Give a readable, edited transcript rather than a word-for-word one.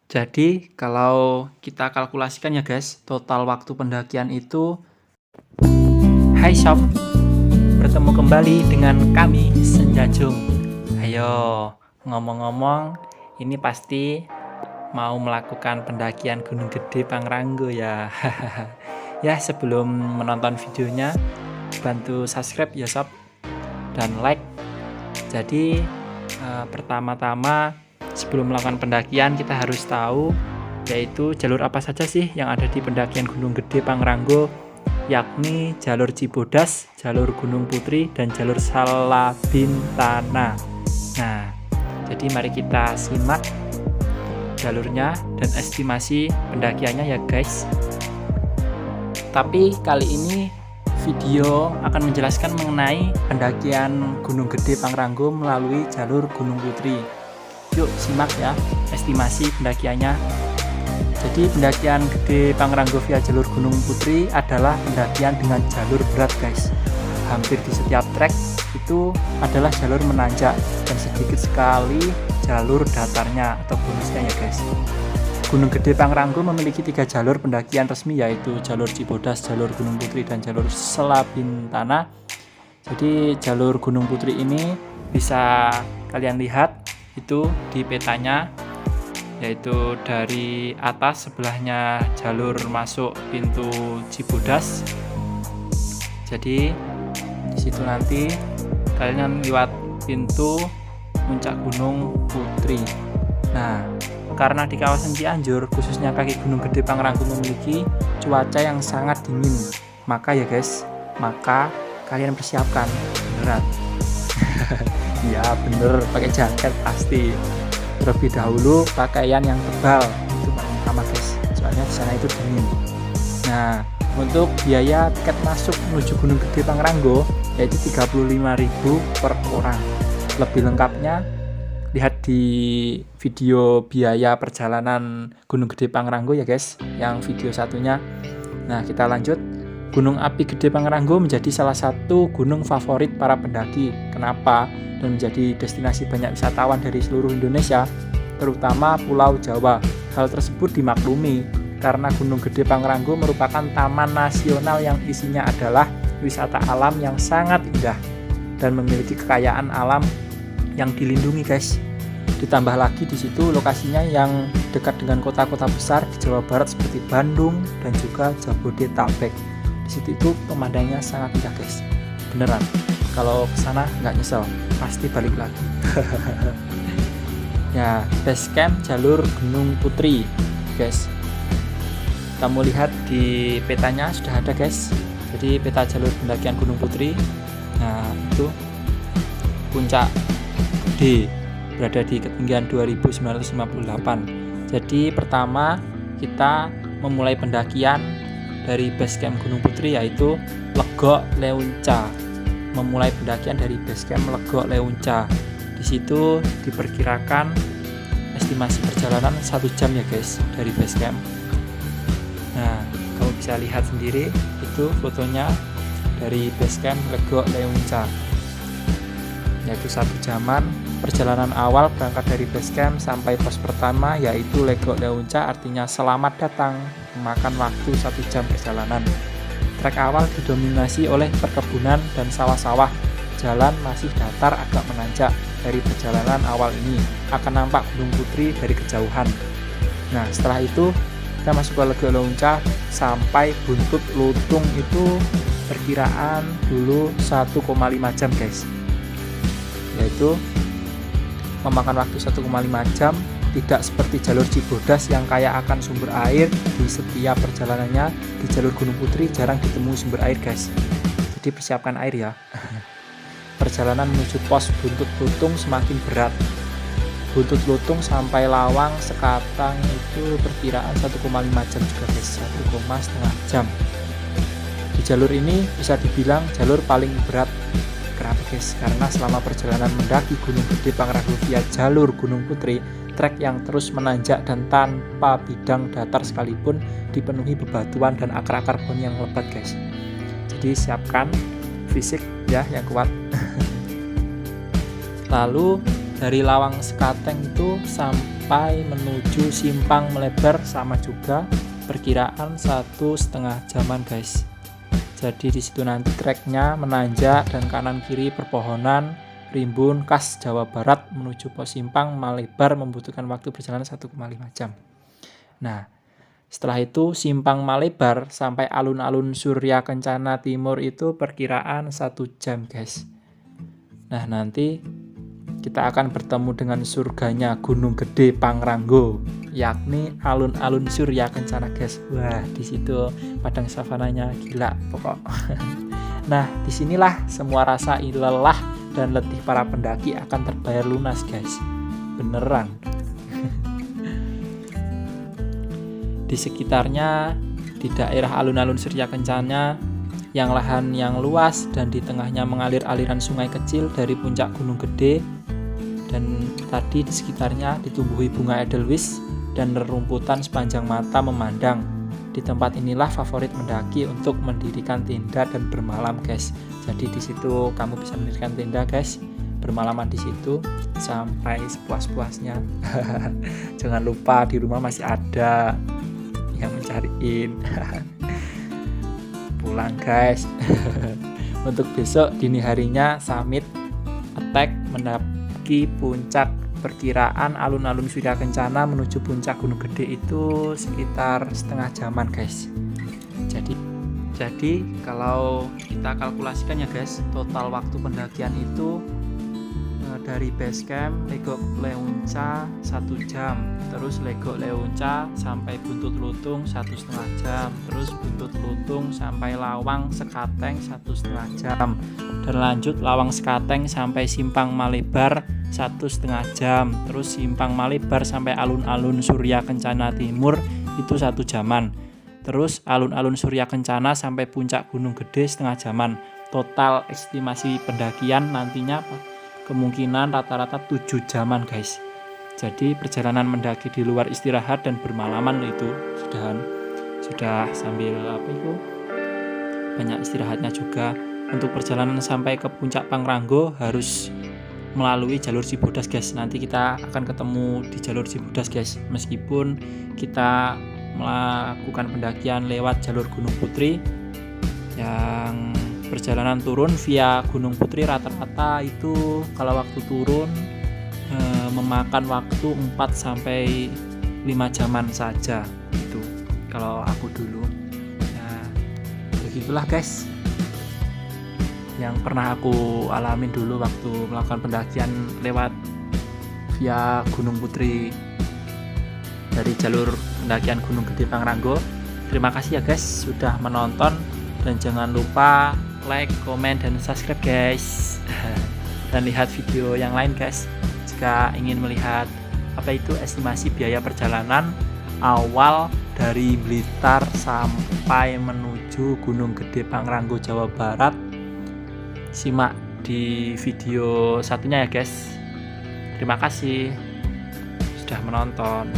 Jadi kalau kita kalkulasikan ya guys, total waktu pendakian itu. Hai sob, bertemu kembali dengan kami Senjajung. Ayo, ngomong-ngomong, ini pasti mau melakukan pendakian Gunung Gede Pangrango ya. Ya, sebelum menonton videonya, bantu subscribe ya sob, dan like. Jadi pertama-tama sebelum melakukan pendakian kita harus tahu yaitu jalur apa saja sih yang ada di pendakian Gunung Gede Pangrango, yakni jalur Cibodas, jalur Gunung Putri, dan jalur Salabintana. Nah, jadi mari kita simak jalurnya dan estimasi pendakiannya ya guys. Tapi kali ini video akan menjelaskan mengenai pendakian Gunung Gede Pangrango melalui jalur Gunung Putri. Yuk simak ya estimasi pendakiannya. Jadi pendakian Gede Pangrango via jalur Gunung Putri adalah pendakian dengan jalur berat guys. Hampir di setiap trek itu adalah jalur menanjak dan sedikit sekali jalur datarnya atau bonusnya ya guys. Gunung Gede Pangrango memiliki 3 jalur pendakian resmi, yaitu jalur Cibodas, jalur Gunung Putri, dan jalur Salabintana. Jadi jalur Gunung Putri ini bisa kalian lihat itu di petanya, yaitu dari atas sebelahnya jalur masuk pintu Cibodas. Jadi di situ nanti kalian lewat pintu puncak Gunung Putri. Nah, karena di kawasan Cianjur, khususnya kaki Gunung Gede Pangrango memiliki cuaca yang sangat dingin, maka ya guys, kalian persiapkan beneran. Ya bener, pakai jaket pasti. Terlebih dahulu pakaian yang tebal itu paling utama guys, soalnya di sana itu dingin. Nah, untuk biaya tiket masuk menuju Gunung Gede Pangrango yaitu 35.000 per orang. Lebih lengkapnya lihat di video biaya perjalanan Gunung Gede Pangrango ya guys, yang video satunya. Nah, kita lanjut. Gunung Api Gede Pangrango menjadi salah satu gunung favorit para pendaki. Kenapa? Dan menjadi destinasi banyak wisatawan dari seluruh Indonesia, terutama Pulau Jawa. Hal tersebut dimaklumi karena Gunung Gede Pangrango merupakan taman nasional yang isinya adalah wisata alam yang sangat indah dan memiliki kekayaan alam yang dilindungi guys. Ditambah lagi di situ lokasinya yang dekat dengan kota-kota besar di Jawa Barat seperti Bandung dan juga Jabodetabek. Di situ itu pemandangannya sangat indah guys. Beneran, kalau kesana nggak nyesel, pasti balik lagi. Ya, base camp jalur Gunung Putri guys. Kamu lihat di petanya sudah ada guys. Jadi peta jalur pendakian Gunung Putri. Nah, itu puncak D berada di ketinggian 2958. Jadi pertama kita memulai pendakian dari base camp Gunung Putri yaitu Legok Leunca. Memulai pendakian dari base camp Legok Leunca. Di situ diperkirakan estimasi perjalanan 1 jam ya guys dari base camp. Nah, kamu bisa lihat sendiri itu fotonya dari base camp Legok Leunca. Yaitu 1 jaman. Perjalanan awal berangkat dari base camp sampai pos pertama yaitu Legok Leunca, artinya selamat datang, memakan waktu 1 jam perjalanan. Trek awal didominasi oleh perkebunan dan sawah-sawah. Jalan masih datar agak menanjak. Dari perjalanan awal ini akan nampak Gunung Putri dari kejauhan. Nah, setelah itu kita masuk ke Legok Leunca sampai Buntut Lutung itu perkiraan dulu 1,5 jam guys. Yaitu memakan waktu 1,5 jam, tidak seperti jalur Cibodas yang kaya akan sumber air. Di setiap perjalanannya di jalur Gunung Putri jarang ditemui sumber air guys, jadi persiapkan air ya. Perjalanan menuju pos Buntut Lutung semakin berat. Buntut Lutung sampai Lawang Sekatang itu perkiraan 1,5 jam juga guys, 1,5 jam. Di jalur ini bisa dibilang jalur paling berat. Kenapa guys? Karena selama perjalanan mendaki Gunung Gede Pangrango via jalur Gunung Putri, trek yang terus menanjak dan tanpa bidang datar sekalipun dipenuhi bebatuan dan akar-akar pohon yang lebat guys. Jadi siapkan fisik ya yang kuat. Lalu dari Lawang Sekateng itu sampai menuju Simpang Melebar sama juga perkiraan 1,5 jaman guys. Jadi di situ nanti treknya menanjak dan kanan kiri perpohonan rimbun khas Jawa Barat menuju pos Simpang Malebar membutuhkan waktu perjalanan 1,5 jam. Nah, setelah itu Simpang Malebar sampai alun-alun Surya Kencana Timur itu perkiraan 1 jam guys. Nah, nanti kita akan bertemu dengan surganya Gunung Gede Pangrango, yakni alun-alun Surya Kencana guys. Wah, di situ padang savananya gila pokok. Nah, disinilah semua rasa lelah dan letih para pendaki akan terbayar lunas guys. Beneran. Di sekitarnya, di daerah alun-alun Surya Kencana yang lahan yang luas dan di tengahnya mengalir aliran sungai kecil dari puncak Gunung Gede, dan tadi di sekitarnya ditumbuhi bunga edelweiss dan rerumputan sepanjang mata memandang. Di tempat inilah favorit mendaki untuk mendirikan tenda dan bermalam guys. Jadi di situ kamu bisa mendirikan tenda guys, bermalaman di situ sampai sepuas-puasnya. Jangan lupa di rumah masih ada yang mencariin. Pulang guys. Untuk besok dini harinya summit attack mendaki puncak, perkiraan alun-alun Surya Kencana menuju puncak Gunung Gede itu sekitar setengah jaman guys. Jadi kalau kita kalkulasikan ya guys, total waktu pendakian itu dari base camp Legok Leunca 1 jam, terus Legok Leunca sampai Buntut Lutung 1,5 jam, terus Buntut Lutung sampai Lawang Sekateng 1,5 jam, dan lanjut Lawang Sekateng sampai Simpang Malebar 1,5 jam, terus Simpang Malebar sampai alun-alun Surya Kencana Timur itu 1 jaman, terus alun-alun Surya Kencana sampai puncak Gunung Gede setengah jaman. Total estimasi pendakian nantinya kemungkinan rata-rata 7 jaman guys. Jadi perjalanan mendaki di luar istirahat dan bermalaman itu sudah sambil banyak istirahatnya juga. Untuk perjalanan sampai ke puncak Pangrango harus melalui jalur Cibodas guys. Nanti kita akan ketemu di jalur Cibodas guys, meskipun kita melakukan pendakian lewat jalur Gunung Putri yang perjalanan turun via Gunung Putri rata-rata itu kalau waktu turun memakan waktu 4-5 jaman saja itu kalau aku dulu. Nah, begitulah guys yang pernah aku alamin dulu waktu melakukan pendakian lewat via Gunung Putri dari jalur pendakian Gunung Gede Pangrango. Terima kasih ya guys sudah menonton, dan jangan lupa like, komen, dan subscribe guys. Dan lihat video yang lain guys jika ingin melihat estimasi biaya perjalanan awal dari Blitar sampai menuju Gunung Gede Pangrango Jawa Barat. Simak di video satunya ya guys. Terima kasih sudah menonton.